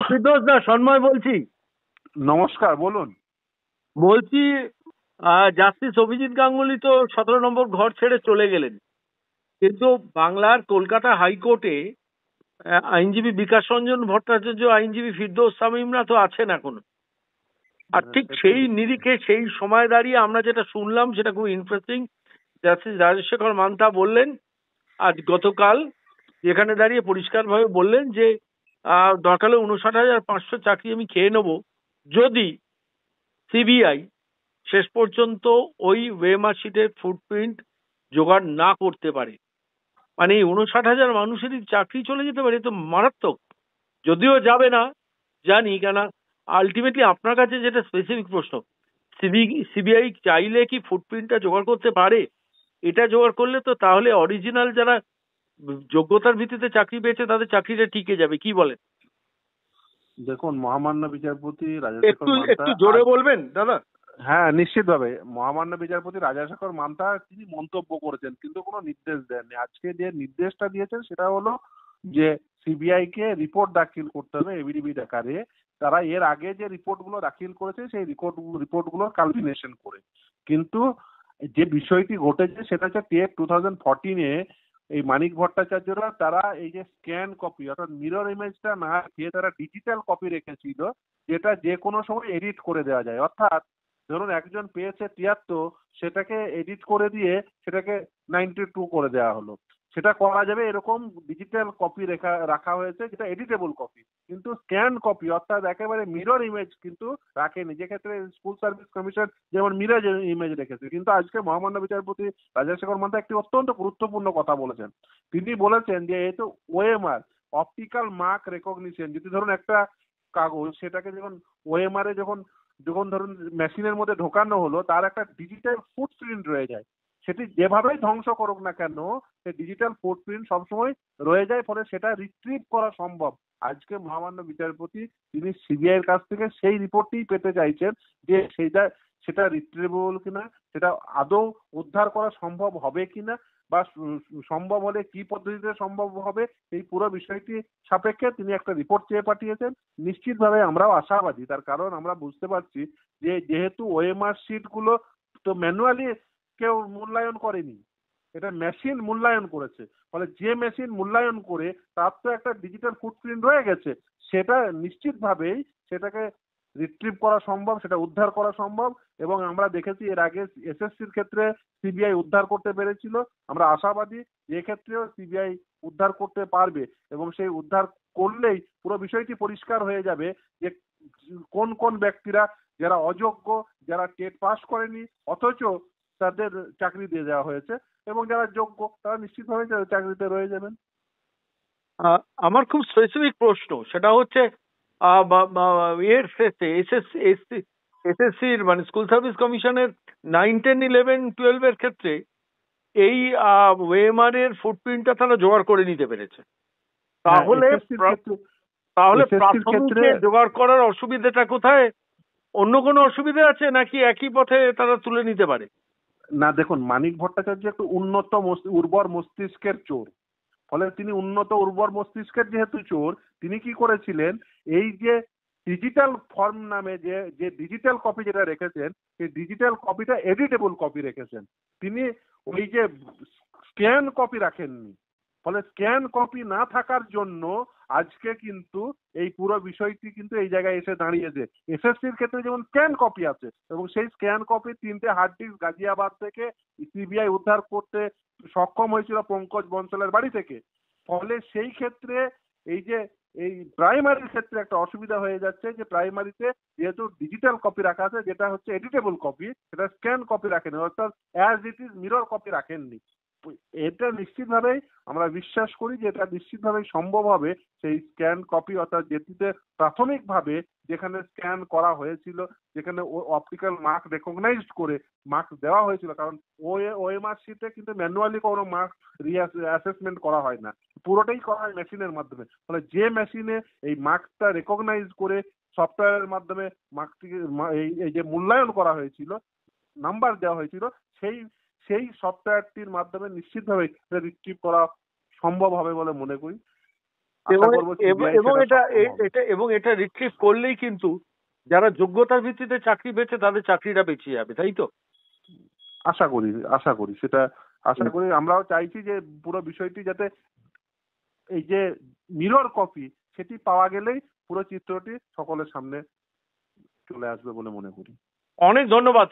ফিরদৌস না, সন্ময় বলছি। নমস্কার, বলুন। বলছি জাস্টিস অভিজিৎ গাঙ্গুলি তো 17 নম্বর ঘর ছেড়ে চলে গেলেন, কিন্তু বাংলার কলকাতা হাইকোর্টে আইনজীবী বিকাশ রঞ্জন ভট্টাচার্য, আইনজীবী ফিরদৌস শামীমরা তো আছেন এখনো। আর ঠিক সেই নিরিখে সেই সময় দাঁড়িয়ে আমরা যেটা শুনলাম সেটা খুব ইন্টারেস্টিং। জাস্টিস রাজশেখর মান্তা বললেন আজ গতকাল, যেখানে দাঁড়িয়ে পরিষ্কারভাবে বললেন যে দরকার হলে 59,500 চাকরি আমি খেয়ে নেব যদি সিবিআই শেষ পর্যন্ত ওই ওয়েমার্কশিটের ফুটপ্রিন্ট জোগাড় না করতে পারে। মানে 59,000 মানুষেরই চাকরি চলে যেতে পারে, তো মারাত্মক। যদিও যাবে না জানি, কেন আলটিমেটলি আপনার কাছে যেটা স্পেসিফিক প্রশ্ন, সিবিআই চাইলে কি ফুটপ্রিন্টটা জোগাড় করতে পারে? এটা জোগাড় করলে তো তাহলে অরিজিনাল যারা যোগ্যতার ভিত্তিতে চাকরি পেয়েছে তাদের চাকরিটা টিকে যাবে, কি বলেন? দেখুন, মহামান্য বিচারপতি রাজাশেখর মান্তা, একটু জোরে বলবেন দাদা। হ্যাঁ, নিশ্চিতভাবে মহামান্য বিচারপতি রাজাশেখর মান্তা তিনি মন্তব্য করেছেন, কিন্তু কোনো নির্দেশ দেননি। আজকে যে নির্দেশটা দিয়েছেন সেটা হলো যে সিবিআই কে রিপোর্ট দাখিল করতে হবে এবিডিবির আকারে। তারা এর আগে যে রিপোর্টগুলো দাখিল করেছে সেই রিপোর্টগুলোর কালমিনেশন করে। কিন্তু যে বিষয়টি ঘটেছে সেটা হচ্ছে টেট 2014-এ এই মানিক ভট্টাচার্যরা তারা এই যে স্ক্যান কপি অর্থাৎ মিরর ইমেজটা না দিয়ে তারা ডিজিটাল কপি রেখেছিল, যেটা যে কোনো সময় এডিট করে দেওয়া যায়। অর্থাৎ ধরুন একজন পেয়েছে 73, সেটাকে এডিট করে দিয়ে সেটাকে 92 করে দেওয়া হলো। সেটা করা যাবে, এরকম ডিজিটাল কপি রাখা হয়েছে যেটা এডিটেবল কপি। কিন্তু স্ক্যান কপি অর্থাৎ একেবারে মিরর ইমেজ কিন্তু রাখেনি, যেক্ষেত্রে স্কুল সার্ভিস কমিশন যেমন মিরর ইমেজ রেখেছে। কিন্তু আজকে মহামান্য বিচারপতি রাজশেখর মান্তা একটি অত্যন্ত গুরুত্বপূর্ণ কথা বলেছেন। তিনি বলেছেন যে এই তো ওএমআর, অপটিক্যাল মার্ক রেকগনিশন, যদি ধরুন একটা কাগজ সেটাকে যখন ওএমআর এ যখন যখন ধরুন মেশিনের মধ্যে ঢোকানো হলো, তার একটা ডিজিটাল ফুটপ্রিন্ট রয়ে যায়। সেটি যেভাবেই ধ্বংস করুক না কেন, সেই ডিজিটাল ফুটপ্রিন্ট সবসময় রয়ে যায়, ফলে সেটা রিট্রিভ করা সম্ভব। আজকে মহামান্য বিচারপতি তিনি সিবিআই এর কাছ থেকে সেই রিপোর্টটিই পেতে চাইছেন যে সেটা রিট্রিভেবল কিনা, সেটা আদৌ উদ্ধার করা সম্ভব হবে কিনা, বা সম্ভব হলে কি পদ্ধতিতে সম্ভব হবে, এই পুরো বিষয়টি সাপেক্ষে তিনি একটা রিপোর্ট চেয়ে পাঠিয়েছেন। নিশ্চিতভাবে আমরাও আশাবাদী, তার কারণ আমরা বুঝতে পারছি যে যেহেতু ওএমআর শিট গুলো তো ম্যানুয়ালি কেউ মূল্যায়ন করেনি, এটা মেশিন মূল্যায়ন করেছে। ফলে যে মেশিন মূল্যায়ন করে তার তো একটা ডিজিটাল ফুটপ্রিন্ট রয়ে গেছে, সেটা নিশ্চিতভাবেই সেটাকে রিট্রিভ করা সম্ভব, সেটা উদ্ধার করা সম্ভব। এবং আমরা দেখেছি এর আগে এসএসসির ক্ষেত্রে সিবিআই উদ্ধার করতে পেরেছিল। আমরা আশাবাদী যে এক্ষেত্রেও সিবিআই উদ্ধার করতে পারবে, এবং সেই উদ্ধার করলেই পুরো বিষয়টি পরিষ্কার হয়ে যাবে যে কোন কোন ব্যক্তিরা যারা অযোগ্য, যারা টেট পাস করেনি অথচ তাদের চাকরি দিয়ে দেওয়া হয়েছে, এবং যারা যোগ্য তারা নিশ্চিতভাবে চাকরিতে রয়ে যাবেন। আমার খুব স্পেসিফিক প্রশ্ন, সেটা হচ্ছে এর শেষে এসএসসির মানে স্কুল সার্ভিস কমিশনের 9, 10, 11, 12 এর ক্ষেত্রে এই ওয়েমার এর ফুটপ্রিন্টটা তারা জোগাড় করে নিতে পেরেছে। তাহলে প্রাথমিক জোগাড় করার অসুবিধাটা কোথায়? অন্য কোনো অসুবিধা আছে নাকি একই পথে তারা তুলে নিতে পারে? না, দেখুন, মানিক ভট্টাচার্য একটু উন্নত উর্বর মস্তিষ্কের চোর। ফলে তিনি উন্নত উর্বর মস্তিষ্কের যেহেতু চোর, তিনি কি করেছিলেন, এই যে ডিজিটাল ফর্ম নামে যে ডিজিটাল কপি যেটা রেখেছেন, সেই ডিজিটাল কপিটা এডিটেবল কপি রেখেছেন। তিনি ওই যে স্ক্যান কপি রাখেননি। ফলে স্ক্যান কপি না থাকার জন্য আজকে কিন্তু এই পুরো বিষয়টি কিন্তু এই জায়গায় এসে দাঁড়িয়েছে। এসএসসির ক্ষেত্রে যেমন স্ক্যান কপি আছে, এবং সেই স্ক্যান কপি 3টে হার্ড ডিস্ক গাজিয়াবাদ থেকে সিবিআই উদ্ধার করতে সক্ষম হয়েছিল পঙ্কজ বনসলের বাড়ি থেকে। ফলে সেই ক্ষেত্রে এই প্রাইমারির ক্ষেত্রে একটা অসুবিধা হয়ে যাচ্ছে যে প্রাইমারিতে যেহেতু ডিজিটাল কপি রাখা আছে, যেটা হচ্ছে এডিটেবল কপি, সেটা স্ক্যান কপি রাখেনি, অর্থাৎ as it is mirror copy রাখেননি। এটা নিশ্চিতভাবেই আমরা বিশ্বাস করি যে এটা নিশ্চিতভাবেই সম্ভব হবে সেই স্ক্যান কপি, অর্থাৎ যেটিতে প্রাথমিকভাবে যেখানে স্ক্যান করা হয়েছিল, যেখানে অপটিক্যাল মার্ক রেকগনাইজড করে মার্ক দেওয়া হয়েছিল। কারণ ওএমআর শিটে কিন্তু ম্যানুয়ালি কোনো মার্ক অ্যাসেসমেন্ট করা হয় না, পুরোটাই করা হয় মেশিনের মাধ্যমে। ফলে যে মেশিনে এই মার্কটা রেকগনাইজ করে সফটওয়্যারের মাধ্যমে মার্কটিকে এই যে মূল্যায়ন করা হয়েছিল, নাম্বার দেওয়া হয়েছিল, সেই সফটওয়্যারটির মাধ্যমে নিশ্চিতভাবে রিট্রিভ করা সম্ভব হবে বলে মনে করি। আশা করবো CBI এবং সেটা এটা সক্ষম হবে। এটা এবং এটা রিট্রিভ করলেই কিন্তু যারা যোগ্যতার ভিত্তিতে চাকরি পেয়েছে তাদের চাকরিটা বেঁচে যাবে, তাই তো? আশা করি সেটা আশা করি। আমরাও চাইছি যে পুরো বিষয়টি যাতে এই যে মিরর কপি সেটি পাওয়া গেলেই পুরো চিত্রটি সকলের সামনে চলে আসবে বলে মনে করি। অনেক ধন্যবাদ।